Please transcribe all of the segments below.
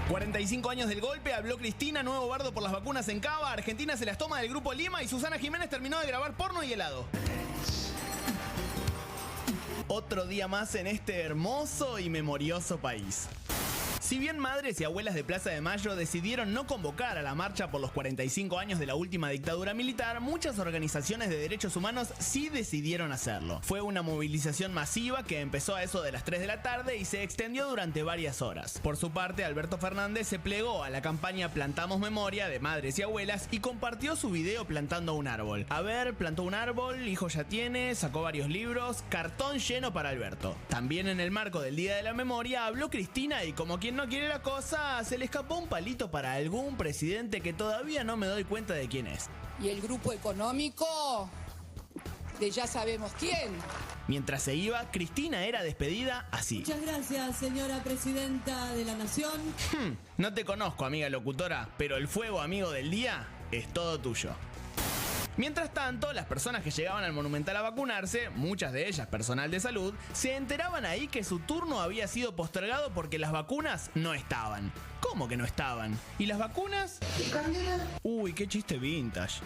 45 años del golpe, habló Cristina, nuevo bardo por las vacunas en Cava, Argentina se las toma del Grupo Lima y Susana Jiménez terminó de grabar porno y helado. Otro día más en este hermoso y memorioso país. Si bien madres y abuelas de Plaza de Mayo decidieron no convocar a la marcha por los 45 años de la última dictadura militar, muchas organizaciones de derechos humanos sí decidieron hacerlo. Fue una movilización masiva que empezó a eso de las 3 de la tarde y se extendió durante varias horas. Por su parte, Alberto Fernández se plegó a la campaña Plantamos Memoria de madres y abuelas y compartió su video plantando un árbol. A ver, plantó un árbol, hijo ya tiene, sacó varios libros, cartón lleno para Alberto. También en el marco del Día de la Memoria habló Cristina y como quien no quiere la cosa, se le escapó un palito para algún presidente que todavía no me doy cuenta de quién es. Y el grupo económico de ya sabemos quién. Mientras se iba, Cristina era despedida así. Muchas gracias, señora presidenta de la nación. No te conozco, amiga locutora, pero el fuego amigo del día es todo tuyo. Mientras tanto, las personas que llegaban al Monumental a vacunarse, muchas de ellas personal de salud, se enteraban ahí que su turno había sido postergado porque las vacunas no estaban. ¿Cómo que no estaban? ¿Y las vacunas? Uy, qué chiste vintage.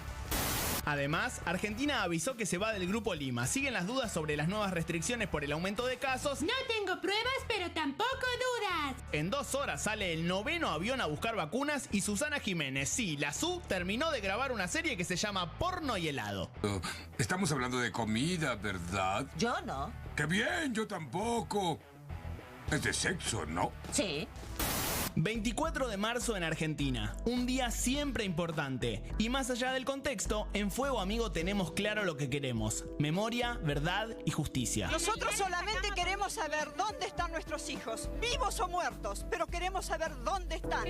Además, Argentina avisó que se va del Grupo Lima. Siguen las dudas sobre las nuevas restricciones por el aumento de casos. No tengo pruebas, pero tampoco dudas. En 2 horas sale el 9º avión a buscar vacunas y Susana Jiménez, sí, la Su, terminó de grabar una serie que se llama Porno y Helado. Estamos hablando de comida, ¿verdad? Yo no. ¡Qué bien! Yo tampoco. Es de sexo, ¿no? Sí. 24 de marzo en Argentina, un día siempre importante. Y más allá del contexto, en Fuego Amigo tenemos claro lo que queremos: memoria, verdad y justicia. Nosotros solamente queremos saber dónde están nuestros hijos, vivos o muertos, pero queremos saber dónde están.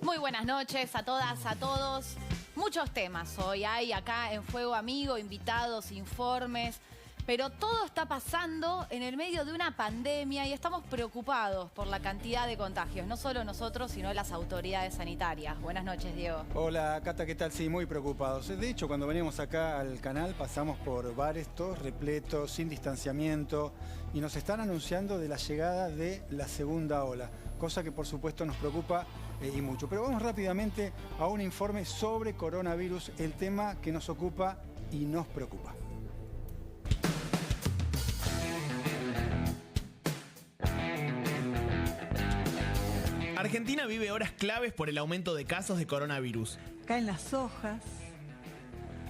Muy buenas noches a todas, a todos. Muchos temas hoy hay acá en Fuego Amigo, invitados, informes. Pero todo está pasando en el medio de una pandemia y estamos preocupados por la cantidad de contagios. No solo nosotros, sino las autoridades sanitarias. Buenas noches, Diego. Hola, Cata, ¿qué tal? Sí, muy preocupados. De hecho, cuando venimos acá al canal pasamos por bares todos repletos, sin distanciamiento, y nos están anunciando de la llegada de la segunda ola, cosa que por supuesto nos preocupa y mucho. Pero vamos rápidamente a un informe sobre coronavirus, el tema que nos ocupa y nos preocupa. Argentina vive horas claves por el aumento de casos de coronavirus. Caen las hojas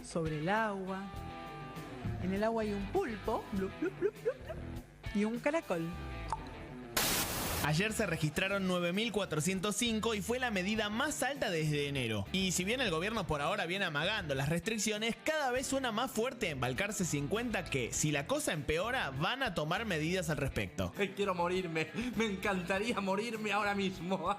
sobre el agua. En el agua hay un pulpo blup, blup, blup, blup, blup, y un caracol. Ayer se registraron 9.405 y fue la medida más alta desde enero. Y si bien el gobierno por ahora viene amagando las restricciones, cada vez suena más fuerte embalcarse sin cuenta que, si la cosa empeora, van a tomar medidas al respecto. Quiero morirme, me encantaría morirme ahora mismo.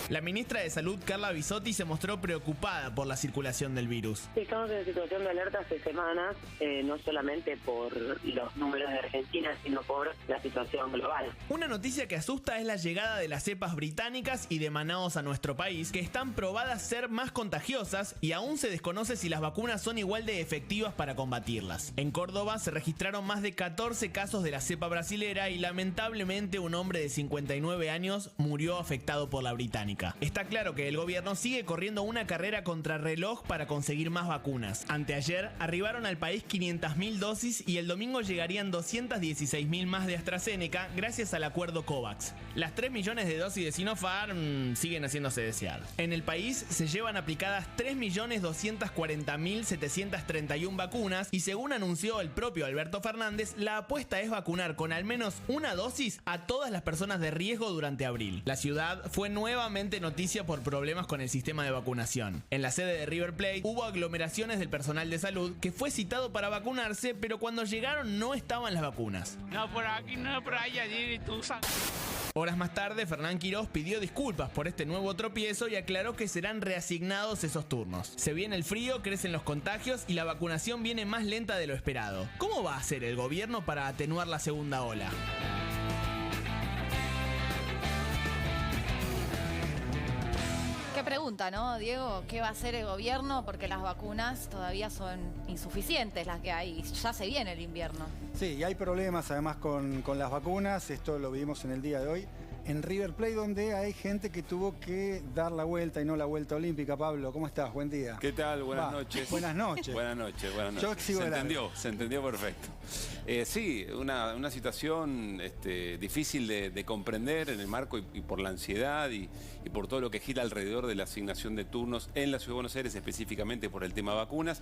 La ministra de Salud, Carla Bisotti, se mostró preocupada por la circulación del virus. Estamos en situación de alerta hace semanas, no solamente por los números de Argentina, sino por la situación global. Una noticia que asusta es la llegada de las cepas británicas y de Manaos a nuestro país, que están probadas ser más contagiosas y aún se desconoce si las vacunas son igual de efectivas para combatirlas. En Córdoba se registraron más de 14 casos de la cepa brasilera y lamentablemente un hombre de 59 años murió afectado por la británica. Está claro que el gobierno sigue corriendo una carrera contrarreloj para conseguir más vacunas. Anteayer arribaron al país 500.000 dosis y el domingo llegarían 216.000 más de AstraZeneca gracias al acuerdo COVAX. Las 3 millones de dosis de Sinopharm siguen haciéndose desear. En el país se llevan aplicadas 3.240.731 vacunas y según anunció el propio Alberto Fernández, la apuesta es vacunar con al menos una dosis a todas las personas de riesgo durante abril. La ciudad fue nuevamente noticia por problemas con el sistema de vacunación. En la sede de River Plate hubo aglomeraciones del personal de salud que fue citado para vacunarse, pero cuando llegaron no estaban las vacunas. No por aquí, no por allá, y tú sabes. Horas más tarde, Fernán Quirós pidió disculpas por este nuevo tropiezo y aclaró que serán reasignados esos turnos. Se viene el frío, crecen los contagios y la vacunación viene más lenta de lo esperado. ¿Cómo va a hacer el gobierno para atenuar la segunda ola? ¿Qué pregunta, ¿no, Diego? ¿Qué va a hacer el gobierno? Porque las vacunas todavía son insuficientes las que hay. Ya se viene el invierno. Sí, y hay problemas además con las vacunas. Esto lo vimos en el día de hoy en River Plate, donde hay gente que tuvo que dar la vuelta y no la vuelta olímpica. Pablo, ¿cómo estás? Buen día. ¿Qué tal? Buenas noches. Buenas noches. Buenas noches, buenas noches. Yo sigo se entendió perfecto. Sí, una situación difícil de comprender en el marco y por la ansiedad y por todo lo que gira alrededor de la asignación de turnos en la Ciudad de Buenos Aires, específicamente por el tema vacunas.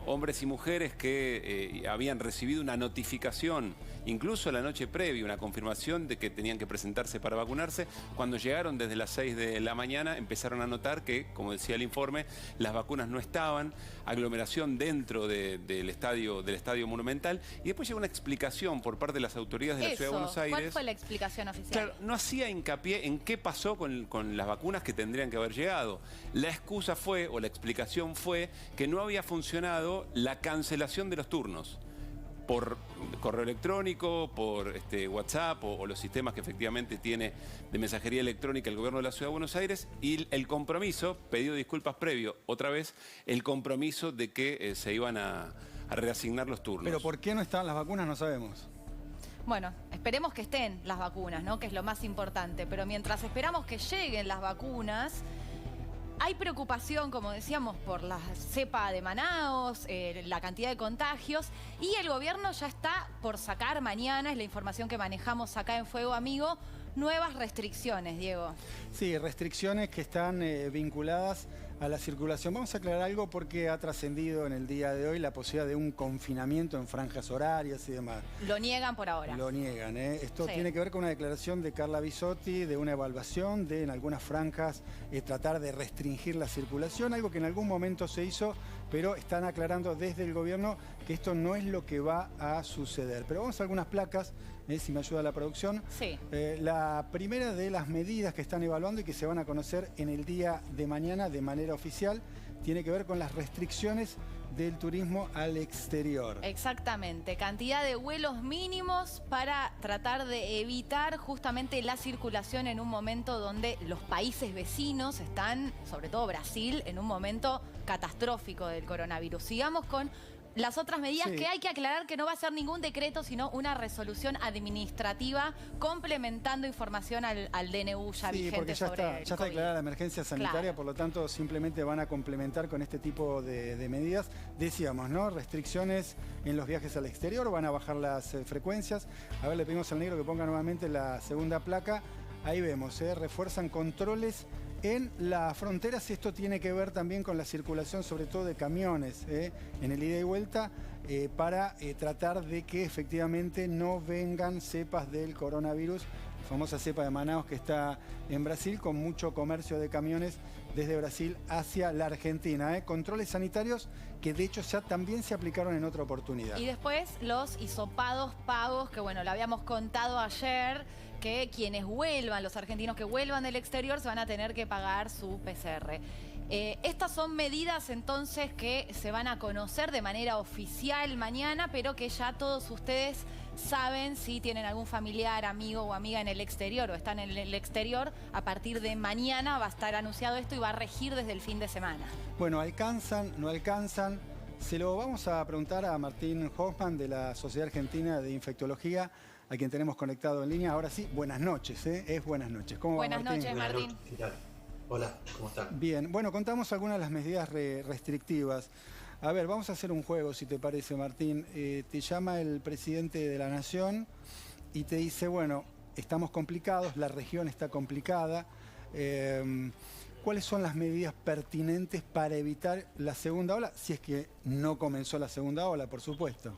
Hombres y mujeres que habían recibido una notificación, incluso la noche previa, una confirmación de que tenían que presentarse para vacunarse. Cuando llegaron desde las 6 de la mañana empezaron a notar que, como decía el informe, las vacunas no estaban, aglomeración dentro del estadio Monumental, y después llegó una explicación por parte de las autoridades de la Ciudad de Buenos Aires. ¿Cuál fue la explicación oficial? Claro, no hacía hincapié en qué pasó con las vacunas que tendrían que haber llegado. La excusa fue, o la explicación fue, que no había funcionado la cancelación de los turnos por correo electrónico, por WhatsApp o los sistemas que efectivamente tiene de mensajería electrónica el gobierno de la Ciudad de Buenos Aires, y el compromiso, pedido de disculpas previo, otra vez, el compromiso de que se iban a reasignar los turnos. Pero ¿por qué no estaban las vacunas? No sabemos. Bueno, esperemos que estén las vacunas, ¿no? Que es lo más importante. Pero mientras esperamos que lleguen las vacunas, hay preocupación, como decíamos, por la cepa de Manaos, la cantidad de contagios, y el gobierno ya está por sacar mañana, es la información que manejamos acá en Fuego Amigo, nuevas restricciones, Diego. Sí, restricciones que están vinculadas a la circulación. Vamos a aclarar algo porque ha trascendido en el día de hoy la posibilidad de un confinamiento en franjas horarias y demás. Lo niegan por ahora. Lo niegan, ¿eh? Esto tiene que ver con una declaración de Carla Bisotti de una evaluación de en algunas franjas tratar de restringir la circulación, algo que en algún momento se hizo, pero están aclarando desde el gobierno que esto no es lo que va a suceder. Pero vamos a algunas placas, si me ayuda la producción. Sí. La primera de las medidas que están evaluando y que se van a conocer en el día de mañana de manera oficial tiene que ver con las restricciones del turismo al exterior. Exactamente, cantidad de vuelos mínimos para tratar de evitar justamente la circulación en un momento donde los países vecinos están, sobre todo Brasil, en un momento catastrófico del coronavirus. Sigamos con las otras medidas, que hay que aclarar que no va a ser ningún decreto, sino una resolución administrativa complementando información al DNU ya vigente porque ya sobre está, ya está declarada la emergencia sanitaria, claro. Por lo tanto simplemente van a complementar con este tipo de medidas. Decíamos, ¿no? Restricciones en los viajes al exterior, van a bajar las frecuencias. A ver, le pedimos al negro que ponga nuevamente la segunda placa. Ahí vemos, refuerzan controles en las fronteras. Esto tiene que ver también con la circulación, sobre todo de camiones, en el ida y vuelta, para tratar de que efectivamente no vengan cepas del coronavirus, la famosa cepa de Manaos que está en Brasil, con mucho comercio de camiones desde Brasil hacia la Argentina. Controles sanitarios que de hecho ya también se aplicaron en otra oportunidad. Y después los hisopados pagos, que bueno, lo habíamos contado ayer, que quienes vuelvan, los argentinos que vuelvan del exterior, se van a tener que pagar su PCR. Estas son medidas entonces que se van a conocer de manera oficial mañana, pero que ya todos ustedes saben si tienen algún familiar, amigo o amiga en el exterior o están en el exterior. A partir de mañana va a estar anunciado esto y va a regir desde el fin de semana. Bueno, ¿alcanzan? ¿No alcanzan? Se lo vamos a preguntar a Martín Hoffman de la Sociedad Argentina de Infectología, a quien tenemos conectado en línea. Ahora sí, buenas noches, es buenas noches. ¿Cómo va, Martín? Buenas noches, Martín. ¿Qué tal? Hola, ¿cómo están? Bien, bueno, contamos algunas de las medidas restrictivas. A ver, vamos a hacer un juego, si te parece, Martín. Te llama el presidente de la Nación y te dice, bueno, estamos complicados, la región está complicada. ¿Cuáles son las medidas pertinentes para evitar la segunda ola? Si es que no comenzó la segunda ola, por supuesto.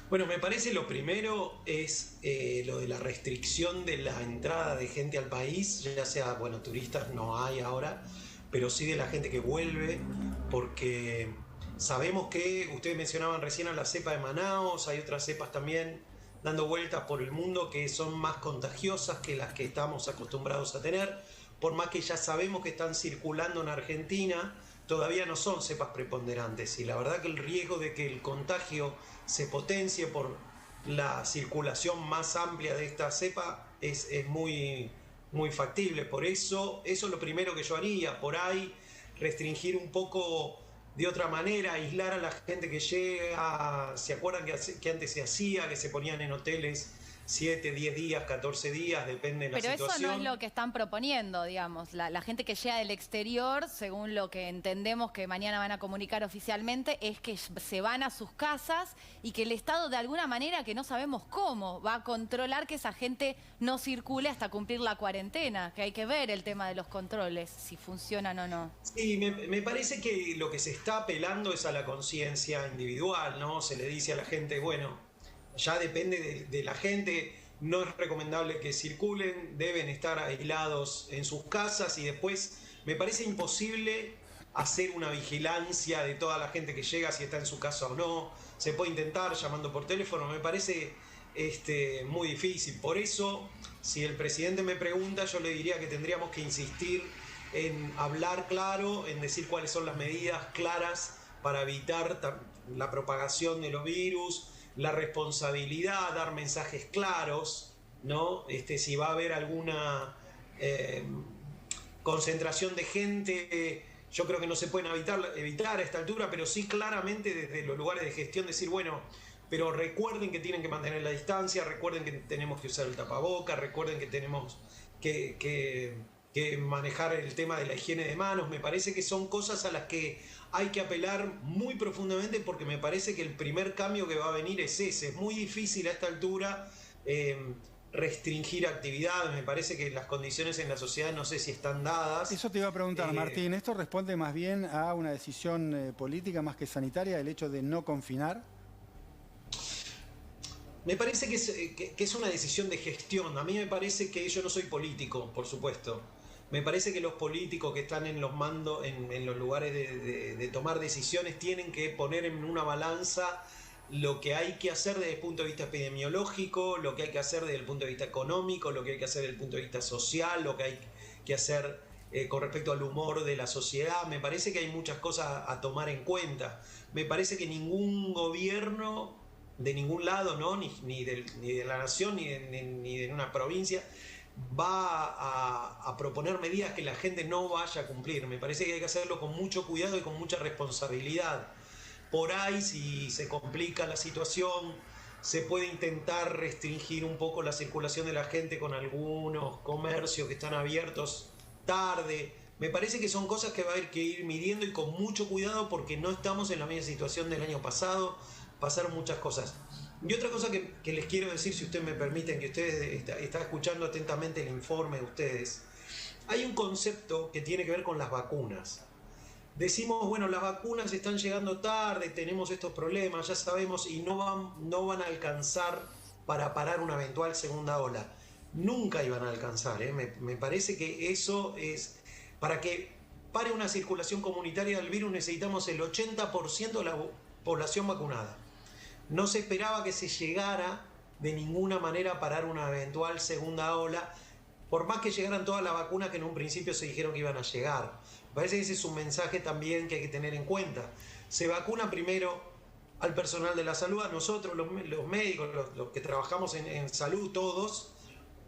Bueno, me parece lo primero es lo de la restricción de la entrada de gente al país, ya sea, bueno, turistas no hay ahora, pero sí de la gente que vuelve, porque sabemos que, ustedes mencionaban recién a la cepa de Manaos, hay otras cepas también dando vueltas por el mundo que son más contagiosas que las que estamos acostumbrados a tener, por más que ya sabemos que están circulando en Argentina, todavía no son cepas preponderantes, y la verdad que el riesgo de que el contagio se potencie por la circulación más amplia de esta cepa es muy muy factible. Por eso es lo primero que yo haría. Por ahí restringir un poco de otra manera, aislar a la gente que llega. ¿Se acuerdan que antes se hacía, que se ponían en hoteles 7, 10 días, 14 días, depende de la situación? Pero eso no es lo que están proponiendo, digamos. La gente que llega del exterior, según lo que entendemos que mañana van a comunicar oficialmente, es que se van a sus casas y que el Estado, de alguna manera, que no sabemos cómo, va a controlar que esa gente no circule hasta cumplir la cuarentena. Que hay que ver el tema de los controles, si funcionan o no. Sí, me parece que lo que se está apelando es a la conciencia individual, ¿no? Se le dice a la gente, bueno, ya depende de la gente, no es recomendable que circulen, deben estar aislados en sus casas y después me parece imposible hacer una vigilancia de toda la gente que llega, si está en su casa o no. Se puede intentar llamando por teléfono, me parece muy difícil. Por eso, si el presidente me pregunta, yo le diría que tendríamos que insistir en hablar claro, en decir cuáles son las medidas claras para evitar la propagación de los virus, la responsabilidad, dar mensajes claros, ¿no? Si va a haber alguna concentración de gente, yo creo que no se pueden evitar a esta altura, pero sí claramente desde los lugares de gestión decir, bueno, pero recuerden que tienen que mantener la distancia, recuerden que tenemos que usar el tapaboca, recuerden que tenemos que manejar el tema de la higiene de manos. Me parece que son cosas a las que hay que apelar muy profundamente, porque me parece que el primer cambio que va a venir es ese. Es muy difícil a esta altura restringir actividades. Me parece que las condiciones en la sociedad no sé si están dadas. Eso te iba a preguntar, Martín. ¿Esto responde más bien a una decisión política más que sanitaria, el hecho de no confinar? Me parece que es una decisión de gestión. A mí me parece que yo no soy político, por supuesto. Me parece que los políticos que están en los mandos, en los lugares de tomar decisiones, tienen que poner en una balanza lo que hay que hacer desde el punto de vista epidemiológico, lo que hay que hacer desde el punto de vista económico, lo que hay que hacer desde el punto de vista social, lo que hay que hacer con respecto al humor de la sociedad. Me parece que hay muchas cosas a tomar en cuenta. Me parece que ningún gobierno de ningún lado, ¿no? ni de la nación, ni de una provincia, va a proponer medidas que la gente no vaya a cumplir. Me parece que hay que hacerlo con mucho cuidado y con mucha responsabilidad. Por ahí, si se complica la situación, se puede intentar restringir un poco la circulación de la gente con algunos comercios que están abiertos tarde. Me parece que son cosas que va a haber que ir midiendo y con mucho cuidado, porque no estamos en la misma situación del año pasado. Pasaron muchas cosas. Y otra cosa que les quiero decir, si ustedes me permiten, que ustedes están escuchando atentamente el informe de ustedes. Hay un concepto que tiene que ver con las vacunas. Decimos, bueno, las vacunas están llegando tarde, tenemos estos problemas, ya sabemos, y no van a alcanzar para parar una eventual segunda ola. Nunca iban a alcanzar, ¿eh? Me parece que eso es... Para que pare una circulación comunitaria del virus necesitamos el 80% de la población vacunada. No se esperaba que se llegara de ninguna manera a parar una eventual segunda ola, por más que llegaran todas las vacunas que en un principio se dijeron que iban a llegar. Me parece que ese es un mensaje también que hay que tener en cuenta. Se vacuna primero al personal de la salud, a nosotros, los médicos, los que trabajamos en salud, todos,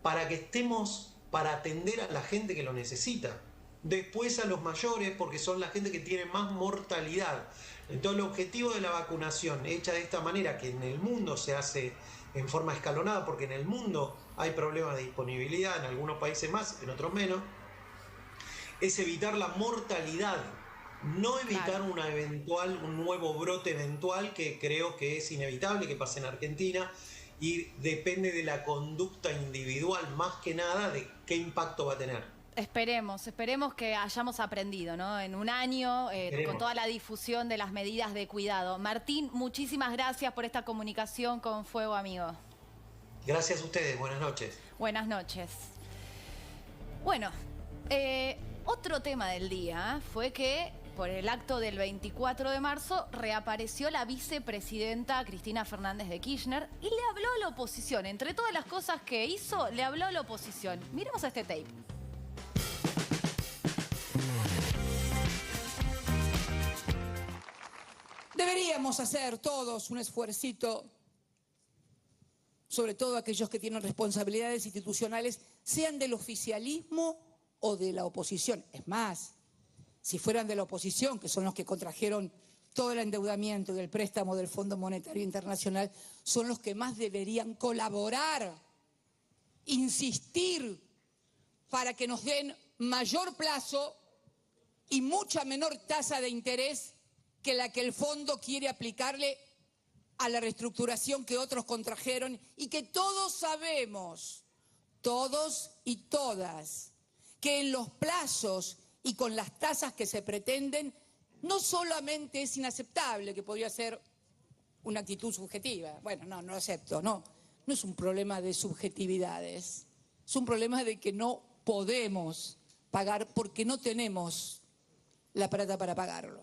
para que estemos para atender a la gente que lo necesita. Después a los mayores, porque son la gente que tiene más mortalidad. Entonces el objetivo de la vacunación hecha de esta manera, que en el mundo se hace en forma escalonada, porque en el mundo hay problemas de disponibilidad, en algunos países más, en otros menos, es evitar la mortalidad, no evitar un nuevo brote eventual, que creo que es inevitable que pase en Argentina, y depende de la conducta individual más que nada de qué impacto va a tener. Esperemos que hayamos aprendido, ¿no? En un año, con toda la difusión de las medidas de cuidado. Martín, muchísimas gracias por esta comunicación con Fuego Amigo. Gracias a ustedes, buenas noches. Buenas noches. Bueno, otro tema del día fue que por el acto del 24 de marzo reapareció la vicepresidenta Cristina Fernández de Kirchner y le habló a la oposición. Entre todas las cosas que hizo, le habló a la oposición. Miremos este tape. Deberíamos hacer todos un esfuercito, sobre todo aquellos que tienen responsabilidades institucionales, sean del oficialismo o de la oposición. Es más, si fueran de la oposición, que son los que contrajeron todo el endeudamiento del préstamo del Fondo Monetario Internacional, son los que más deberían colaborar, insistir para que nos den mayor plazo y mucha menor tasa de interés que la que el fondo quiere aplicarle a la reestructuración que otros contrajeron y que todos sabemos, todos y todas, que en los plazos y con las tasas que se pretenden, no solamente es inaceptable, que podría ser una actitud subjetiva. Bueno, no lo acepto, no es un problema de subjetividades, es un problema de que no podemos pagar porque no tenemos la plata para pagarlo.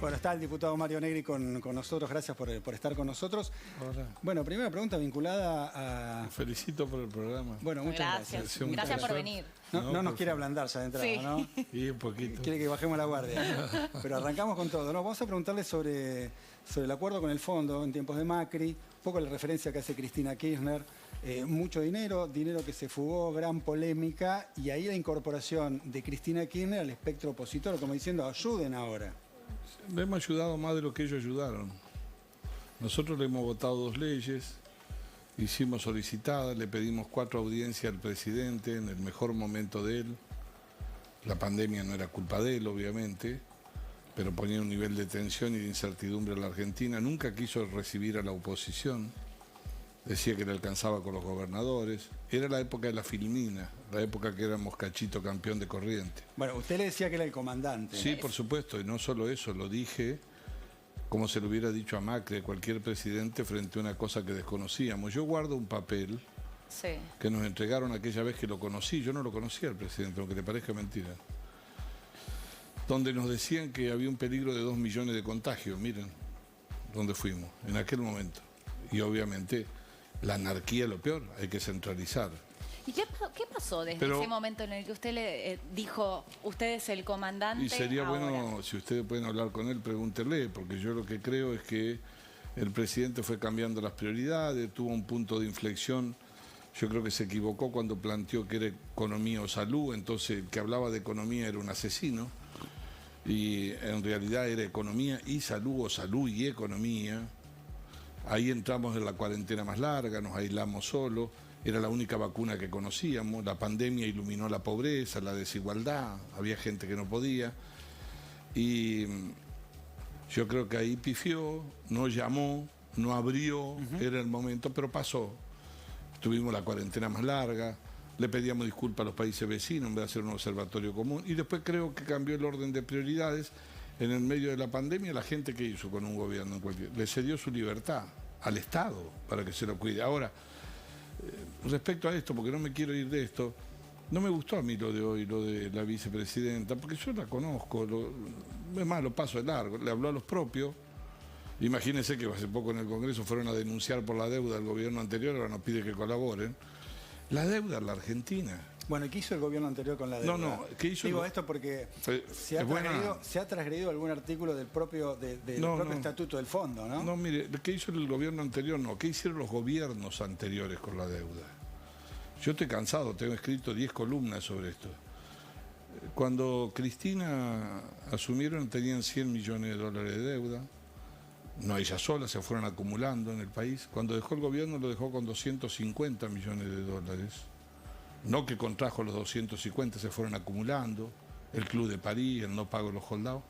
Bueno, está el diputado Mario Negri con nosotros. Gracias por estar con nosotros. Hola. Bueno, primera pregunta vinculada a... Felicito por el programa. Bueno, muchas gracias. Gracias por venir. No nos quiere ablandar ya de entrada, sí. ¿no? Y un poquito. Quiere que bajemos la guardia. Pero arrancamos con todo, ¿no? Vamos a preguntarle sobre el acuerdo con el fondo en tiempos de Macri, un poco la referencia que hace Cristina Kirchner. Mucho dinero que se fugó, gran polémica, y ahí la incorporación de Cristina Kirchner al espectro opositor, como diciendo, ayuden ahora. Le hemos ayudado más de lo que ellos ayudaron. Nosotros le hemos votado 2 leyes, hicimos solicitadas, le pedimos 4 audiencias al presidente en el mejor momento de él. La pandemia no era culpa de él, obviamente, pero ponía un nivel de tensión y de incertidumbre en la Argentina. Nunca quiso recibir a la oposición. Decía que le alcanzaba con los gobernadores. Era la época de la filmina, la época que éramos Cachito campeón de Corriente. Bueno, usted le decía que era el comandante. Sí, por supuesto, y no solo eso, lo dije como se lo hubiera dicho a Macri, a cualquier presidente, frente a una cosa que desconocíamos. Yo guardo un papel que nos entregaron aquella vez que lo conocí. Yo no lo conocía al presidente, aunque te parezca mentira. Donde nos decían que había un peligro de 2 millones de contagios. Miren dónde fuimos en aquel momento. Y obviamente la anarquía es lo peor, hay que centralizar. ¿Y qué pasó desde ese momento en el que usted le dijo, usted es el comandante? Y sería ahora? bueno, si ustedes pueden hablar con él, pregúntele, porque yo lo que creo es que el presidente fue cambiando las prioridades, tuvo un punto de inflexión. Yo creo que se equivocó cuando planteó que era economía o salud, entonces el que hablaba de economía era un asesino, y en realidad era economía y salud, o salud y economía. Ahí entramos en la cuarentena más larga, nos aislamos solos, era la única vacuna que conocíamos, la pandemia iluminó la pobreza, la desigualdad, había gente que no podía, y yo creo que ahí pifió, no llamó, no abrió, era el momento, pero pasó. Tuvimos la cuarentena más larga, le pedíamos disculpas a los países vecinos en vez de hacer un observatorio común, y después creo que cambió el orden de prioridades. En el medio de la pandemia, la gente que hizo con un gobierno le cedió su libertad al Estado para que se lo cuide. Ahora, respecto a esto, porque no me quiero ir de esto, no me gustó a mí lo de hoy, lo de la vicepresidenta, porque yo la conozco, es más, lo paso de largo, le habló a los propios. Imagínense que hace poco en el Congreso fueron a denunciar por la deuda del gobierno anterior, ahora nos pide que colaboren. La deuda en la Argentina. Bueno, ¿qué hizo el gobierno anterior con la deuda? No, ¿qué hizo? Digo esto porque se ha transgredido algún artículo del propio estatuto del fondo, ¿no? No, mire, ¿qué hizo el gobierno anterior? No, ¿qué hicieron los gobiernos anteriores con la deuda? Yo estoy cansado, tengo escrito 10 columnas sobre esto. Cuando Cristina asumieron tenían 100 millones de dólares de deuda. No ella sola, se fueron acumulando en el país. Cuando dejó el gobierno lo dejó con 250 millones de dólares. No que contrajo los 250, se fueron acumulando. El Club de París, el no pago de los soldados.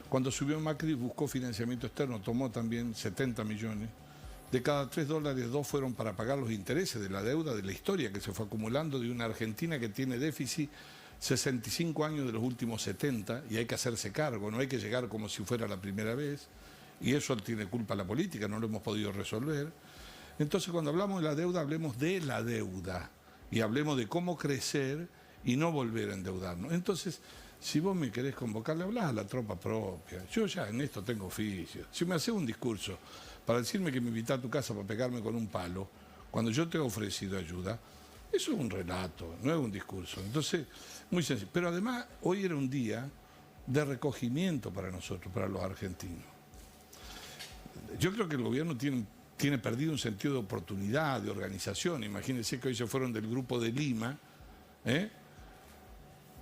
Cuando subió Macri buscó financiamiento externo, tomó también 70 millones. De cada 3 dólares, 2 fueron para pagar los intereses de la deuda, de la historia que se fue acumulando de una Argentina que tiene déficit 65 años de los últimos 70 y hay que hacerse cargo, no hay que llegar como si fuera la primera vez. Y eso tiene culpa la política, no lo hemos podido resolver. Entonces, cuando hablamos de la deuda, hablemos de la deuda y hablemos de cómo crecer y no volver a endeudarnos. Entonces, si vos me querés convocar, le hablás a la tropa propia. Yo ya en esto tengo oficio. Si me haces un discurso para decirme que me invitás a tu casa para pegarme con un palo, cuando yo te he ofrecido ayuda, eso es un relato, no es un discurso. Entonces, muy sencillo. Pero además, hoy era un día de recogimiento para nosotros, para los argentinos. Yo creo que el gobierno tiene un tiene perdido un sentido de oportunidad, de organización. Imagínense que hoy se fueron del Grupo de Lima,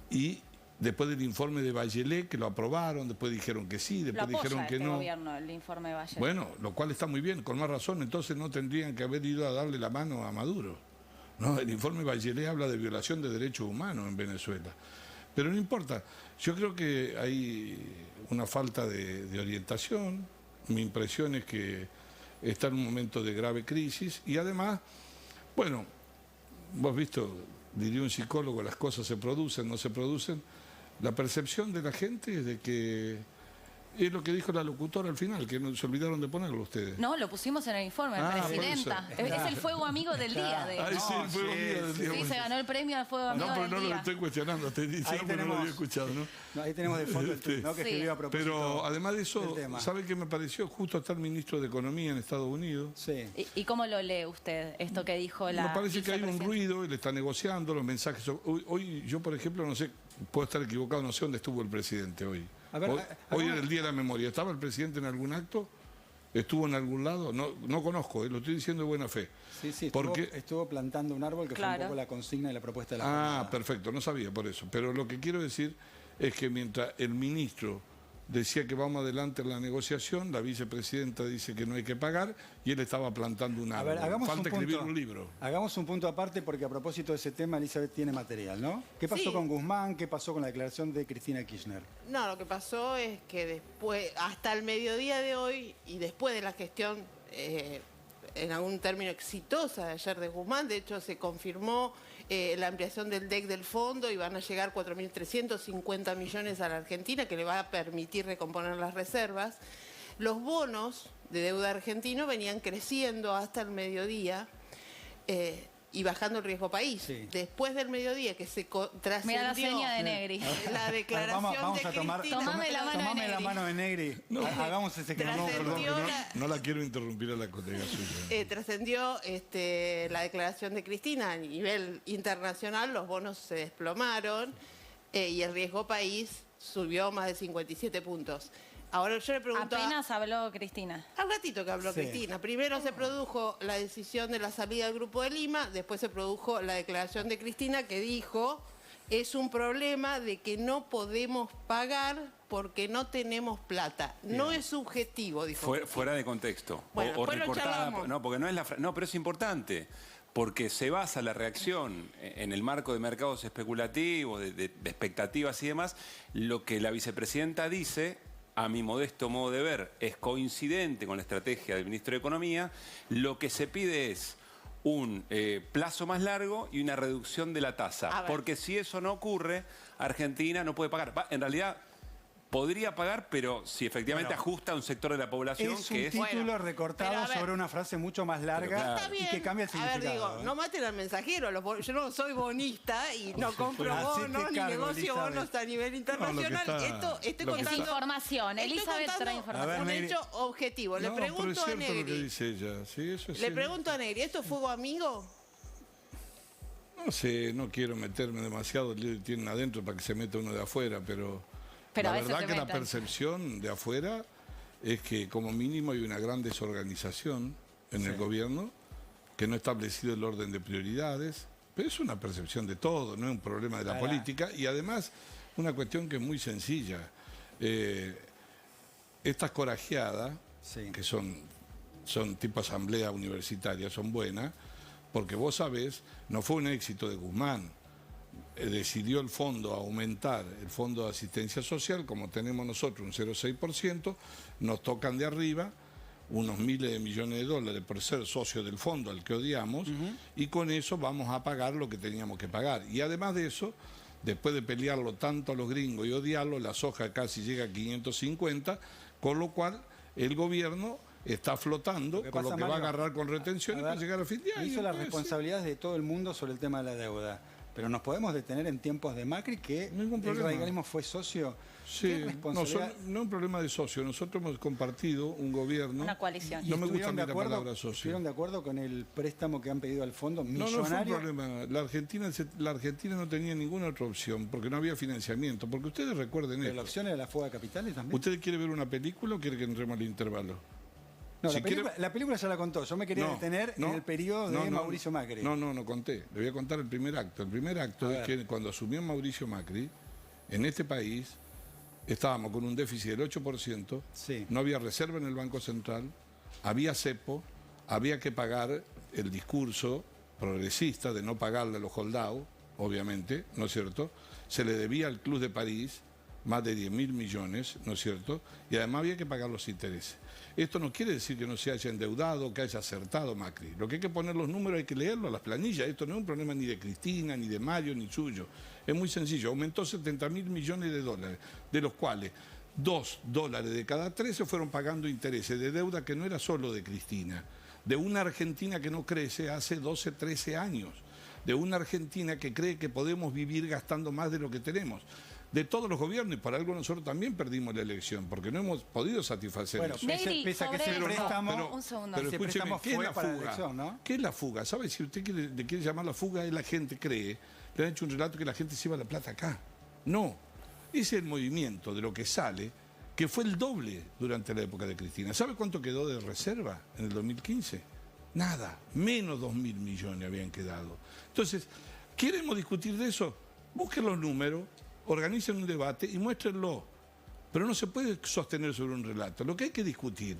y después del informe de Bachelet, que lo aprobaron, después dijeron que sí, después dijeron que no. Gobierno, el informe de Bachelet. Bueno, lo cual está muy bien, con más razón, entonces no tendrían que haber ido a darle la mano a Maduro. No, el informe Bachelet habla de violación de derechos humanos en Venezuela. Pero no importa, yo creo que hay una falta de orientación. Mi impresión es que está en un momento de grave crisis y además, bueno, vos visto, diría un psicólogo, las cosas se producen, no se producen. La percepción de la gente es de que es lo que dijo la locutora al final, que no se olvidaron de ponerlo ustedes. No, lo pusimos en el informe, presidenta. Es el fuego amigo del día. El fuego amigo del día. Sí, se ganó el premio al fuego amigo del día. No, pero no lo estoy cuestionando, estoy diciendo que no lo había escuchado, ¿no? Ahí tenemos de fondo el tweet, ¿no? Que escribió a propósito. Pero además de eso, ¿sabe qué me pareció? Justo está el ministro de Economía en Estados Unidos. Sí. ¿Y cómo lo lee usted, esto que dijo la Me parece que hay un ruido, él está negociando los mensajes. Hoy yo, por ejemplo, no sé, puedo estar equivocado, no sé dónde estuvo el presidente hoy. Hoy era el Día de la Memoria. ¿Estaba el presidente en algún acto? ¿Estuvo en algún lado? No conozco, lo estoy diciendo de buena fe. Sí, estuvo plantando un árbol, que fue un poco la consigna y la propuesta de la jornada. Perfecto, no sabía por eso. Pero lo que quiero decir es que mientras el ministro decía que vamos adelante en la negociación, la vicepresidenta dice que no hay que pagar y él estaba plantando un árbol. Falta escribir un libro. Hagamos un punto aparte porque a propósito de ese tema Elizabeth tiene material, ¿no? ¿Qué pasó con Guzmán? ¿Qué pasó con la declaración de Cristina Kirchner? No, lo que pasó es que después, hasta el mediodía de hoy y después de la gestión en algún término exitosa de ayer de Guzmán, de hecho se confirmó la ampliación del DEC del fondo y van a llegar 4.350 millones a la Argentina, que le va a permitir recomponer las reservas. Los bonos de deuda argentino venían creciendo hasta el mediodía y bajando el riesgo país. Sí. Después del mediodía que se trascendió... Mira la seña de Negri. La declaración vamos de a tomar, Cristina... Tomame la mano de Negri. Hagamos ese que no la quiero interrumpir a la colega suya. Trascendió la declaración de Cristina a nivel internacional, los bonos se desplomaron y el riesgo país subió más de 57 puntos. Ahora yo le pregunto... Apenas habló Cristina. Al ratito que habló Cristina. Primero se produjo la decisión de la salida del Grupo de Lima, después se produjo la declaración de Cristina que dijo es un problema de que no podemos pagar porque no tenemos plata. Bien. No es subjetivo, dijo. Fuera de contexto. Bueno, o recortada. No, porque no es no, pero es importante. Porque se basa la reacción en el marco de mercados especulativos, de expectativas y demás. Lo que la vicepresidenta dice, a mi modesto modo de ver, es coincidente con la estrategia del ministro de Economía. Lo que se pide es un plazo más largo y una reducción de la tasa. Porque si eso no ocurre, Argentina no puede pagar. En realidad, podría pagar, pero si efectivamente ajusta a un sector de la población que es... un título recortado sobre una frase mucho más larga y que cambia el significado. A ver, no maten al mensajero. Yo no soy bonista y no compro bonos ni negocio bonos a nivel internacional. Estoy contando... Es información. Elizabeth trae información. Un hecho objetivo. Le pregunto a Negri. Lo que dice ella. Sí, eso es Le pregunto a Negri, ¿esto es fuego amigo? No sé, no quiero meterme demasiado. Tienen adentro para que se meta uno de afuera, pero la verdad que la percepción de afuera es que como mínimo hay una gran desorganización en el gobierno, que no ha establecido el orden de prioridades, pero es una percepción de todo, no es un problema de la política, y además una cuestión que es muy sencilla. Estas corajeadas, que son tipo asamblea universitaria, son buenas, porque vos sabés, no fue un éxito de Guzmán. Decidió el fondo aumentar, el fondo de asistencia social, como tenemos nosotros un 0,6%, nos tocan de arriba unos miles de millones de dólares por ser socio del fondo al que odiamos, y con eso vamos a pagar lo que teníamos que pagar. Y además de eso, después de pelearlo tanto a los gringos y odiarlo, la soja casi llega a 550, con lo cual el gobierno está flotando, con lo que va a agarrar con retenciones para llegar a fin de año. Hizo las responsabilidades de todo el mundo sobre el tema de la deuda. Pero nos podemos detener en tiempos de Macri, que el radicalismo fue socio. Sí, no es un problema de socio. Nosotros hemos compartido un gobierno. Una coalición. No me gusta la palabra socio. ¿Estuvieron de acuerdo con el préstamo que han pedido al fondo millonario? No fue un problema. La Argentina no tenía ninguna otra opción, porque no había financiamiento. Porque ustedes recuerden ¿Pero la opción era la fuga de capitales también? ¿Usted quiere ver una película o quiere que entremos al intervalo? No, Si la película ya la contó. Yo me quería detener en el periodo de Mauricio Macri. No conté. Le voy a contar el primer acto. El primer acto es que cuando asumió Mauricio Macri, en este país estábamos con un déficit del 8%, no había reserva en el Banco Central, había cepo, había que pagar el discurso progresista de no pagarle a los holdados, obviamente, ¿no es cierto? Se le debía al Club de París más de 10.000 millones, ¿no es cierto? Y además había que pagar los intereses. Esto no quiere decir que no se haya endeudado, que haya acertado Macri. Lo que hay que poner los números, hay que leerlo a las planillas. Esto no es un problema ni de Cristina, ni de Mario, ni suyo. Es muy sencillo. Aumentó 70.000 millones de dólares, de los cuales $2 de cada 3 se fueron pagando intereses de deuda que no era solo de Cristina, de una Argentina que no crece hace 12, 13 años, de una Argentina que cree que podemos vivir gastando más de lo que tenemos. De todos los gobiernos, y por algo nosotros también perdimos la elección, porque no hemos podido satisfacer eso. Pese a que ese préstamo, un segundo. Pero escúcheme, ¿qué es la para la fuga? elección, ¿no? ¿Qué es la fuga? ¿Sabe? Si usted le quiere llamar la fuga, es la gente cree. Le han hecho un relato que la gente se lleva la plata acá. No. Es el movimiento de lo que sale, que fue el doble durante la época de Cristina. ¿Sabe cuánto quedó de reserva en el 2015? Nada. Menos 2.000 millones habían quedado. Entonces, ¿queremos discutir de eso? Busquen los números, organicen un debate y muéstrenlo. Pero no se puede sostener sobre un relato. Lo que hay que discutir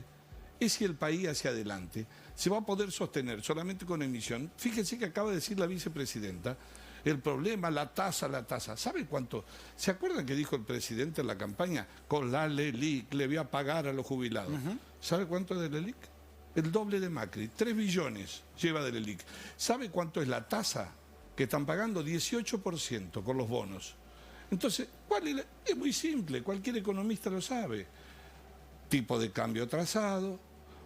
es si el país hacia adelante se va a poder sostener solamente con emisión. Fíjense que acaba de decir la vicepresidenta, el problema, la tasa. ¿Sabe cuánto? ¿Se acuerdan que dijo el presidente en la campaña? Con la LELIC le voy a pagar a los jubilados. ¿Sabe cuánto es de LELIC? El doble de Macri. 3 billones lleva de LELIC. ¿Sabe cuánto es la tasa que están pagando? 18% con los bonos. Entonces, es muy simple, cualquier economista lo sabe. Tipo de cambio atrasado,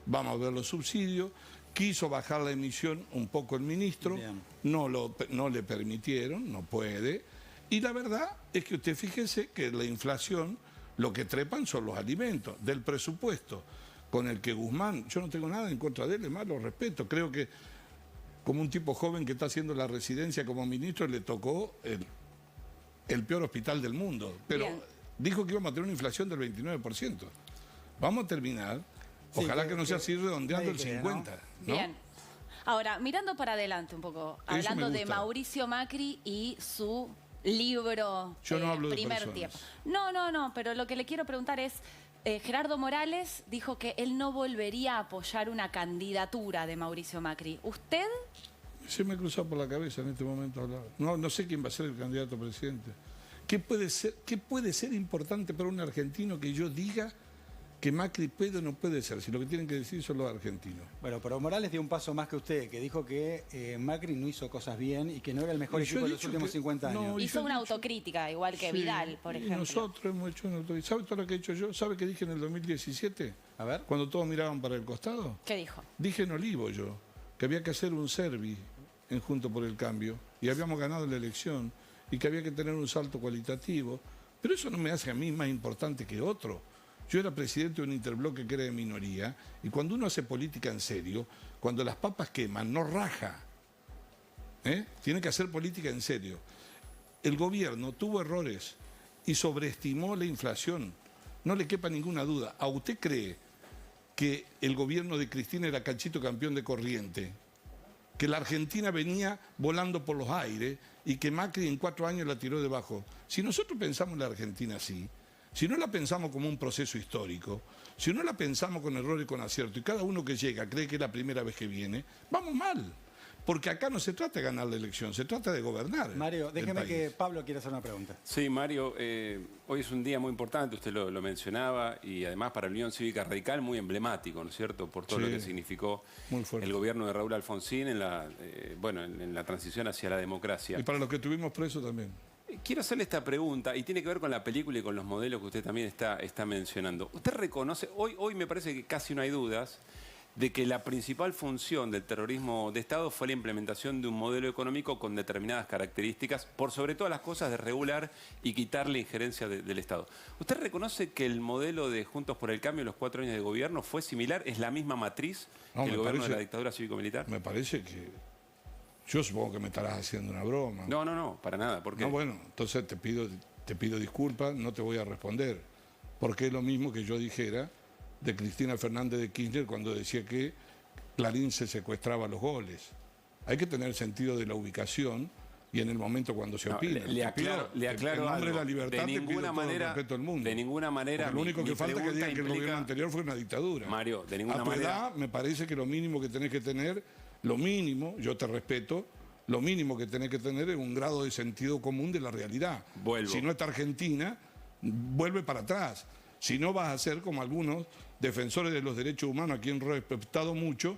vamos a ver los subsidios, quiso bajar la emisión un poco el ministro, no le permitieron, no puede. Y la verdad es que usted fíjese que la inflación, lo que trepan son los alimentos, del presupuesto con el que Guzmán, yo no tengo nada en contra de él, es más, lo respeto, creo que como un tipo joven que está haciendo la residencia como ministro le tocó el peor hospital del mundo, pero dijo que íbamos a tener una inflación del 29%. Vamos a terminar, ojalá que no sea así redondeando el 50%. ¿no? Bien. Ahora, mirando para adelante un poco, hablando de Mauricio Macri y su libro Yo no hablo de Primer personas. Tiempo. No, pero lo que le quiero preguntar es, Gerardo Morales dijo que él no volvería a apoyar una candidatura de Mauricio Macri. ¿Usted? Se me cruzó por la cabeza en este momento hablar. No sé quién va a ser el candidato a presidente. ¿Qué puede ser importante para un argentino que yo diga que Macri puede o no puede ser? Si lo que tienen que decir son los argentinos. Bueno, pero Morales dio un paso más que usted, que dijo que Macri no hizo cosas bien y que no era el mejor equipo de los últimos 50 años. Hizo una autocrítica, igual que Vidal, por ejemplo. Y nosotros hemos hecho una autocrítica. ¿Sabe todo lo que he hecho yo? ¿Sabe qué dije en el 2017? A ver. Cuando todos miraban para el costado. ¿Qué dijo? Dije en Olivo yo, que había que hacer un servi en Junto por el Cambio, y habíamos ganado la elección, y que había que tener un salto cualitativo, pero eso no me hace a mí más importante que otro. Yo era presidente de un interbloque que era de minoría, y cuando uno hace política en serio, cuando las papas queman, no raja. Tiene que hacer política en serio. El gobierno tuvo errores y sobreestimó la inflación. No le quepa ninguna duda. ¿A usted cree que el gobierno de Cristina era cachito campeón de corriente? Que la Argentina venía volando por los aires y que Macri en 4 años la tiró debajo. Si nosotros pensamos la Argentina así, si no la pensamos como un proceso histórico, si no la pensamos con error y con acierto, y cada uno que llega cree que es la primera vez que viene, vamos mal. Porque acá no se trata de ganar la elección, se trata de gobernar. Mario, déjeme que Pablo quiera hacer una pregunta. Sí, Mario, hoy es un día muy importante, usted lo mencionaba, y además para la Unión Cívica Radical muy emblemático, ¿no es cierto?, por todo lo que significó el gobierno de Raúl Alfonsín en la transición hacia la democracia. Y para los que tuvimos presos también. Quiero hacerle esta pregunta, y tiene que ver con la película y con los modelos que usted también está mencionando. ¿Usted reconoce, hoy me parece que casi no hay dudas, de que la principal función del terrorismo de Estado fue la implementación de un modelo económico con determinadas características, por sobre todas las cosas de regular y quitar la injerencia del Estado? ¿Usted reconoce que el modelo de Juntos por el Cambio en los 4 años de gobierno fue similar? ¿Es la misma matriz que el gobierno de la dictadura cívico-militar? Me parece que... Yo supongo que me estarás haciendo una broma. No, para nada. ¿Por qué? No, bueno, entonces te pido disculpas, no te voy a responder. Porque es lo mismo que yo dijera de Cristina Fernández de Kirchner cuando decía que Clarín se secuestraba los goles. Hay que tener sentido de la ubicación y en el momento cuando se opina. Le aclaro en nombre de la libertad, de ninguna manera, el respeto del mundo. De ninguna manera. Porque lo único que falta es que digan que el gobierno anterior fue una dictadura. Mario, de ninguna a tu manera. edad, me parece que lo mínimo que tenés que tener, lo mínimo, yo te respeto, lo mínimo que tenés que tener es un grado de sentido común de la realidad. Vuelvo. Si no está Argentina, vuelve para atrás. Si no, vas a ser como algunos defensores de los derechos humanos, a quien he respetado mucho,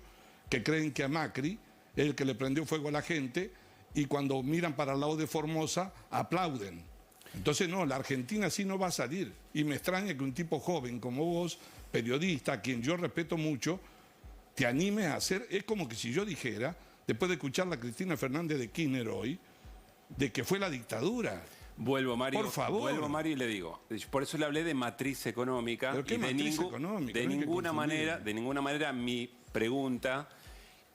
que creen que a Macri es el que le prendió fuego a la gente y cuando miran para el lado de Formosa aplauden. Entonces no, la Argentina sí no va a salir. Y me extraña que un tipo joven como vos, periodista, a quien yo respeto mucho, te animes a hacer... Es como que si yo dijera, después de escuchar a Cristina Fernández de Kirchner hoy, de que fue la dictadura. Vuelvo, Mario. Por favor. Vuelvo, Mario, y le digo. Por eso le hablé de matriz económica. ¿Pero qué y matriz económica? De No hay que ninguna manera mi pregunta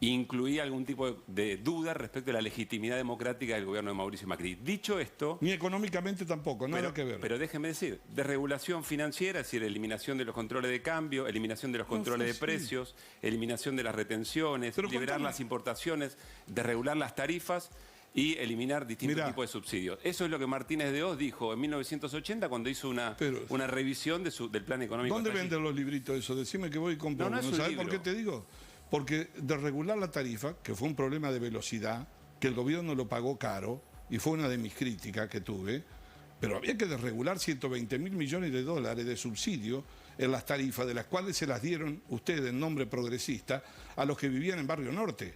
incluía algún tipo de duda respecto a la legitimidad democrática del gobierno de Mauricio Macri. Dicho esto... Ni económicamente tampoco, nada que ver. Pero déjeme decir, desregulación financiera, es decir, eliminación de los controles de cambio, eliminación de los controles de precios, eliminación de las retenciones, liberar las importaciones, desregular las tarifas y eliminar distintos tipos de subsidios. Eso es lo que Martínez de Oz dijo en 1980 cuando hizo una revisión del plan económico. ¿Dónde venden los libritos eso? Decime que voy y compro. No es un ¿Sabes libro. por qué te digo? Porque de regular la tarifa, que fue un problema de velocidad, que el gobierno lo pagó caro, y fue una de mis críticas que tuve, pero había que desregular 120 mil millones de dólares de subsidio en las tarifas, de las cuales se las dieron ustedes en nombre progresista a los que vivían en Barrio Norte.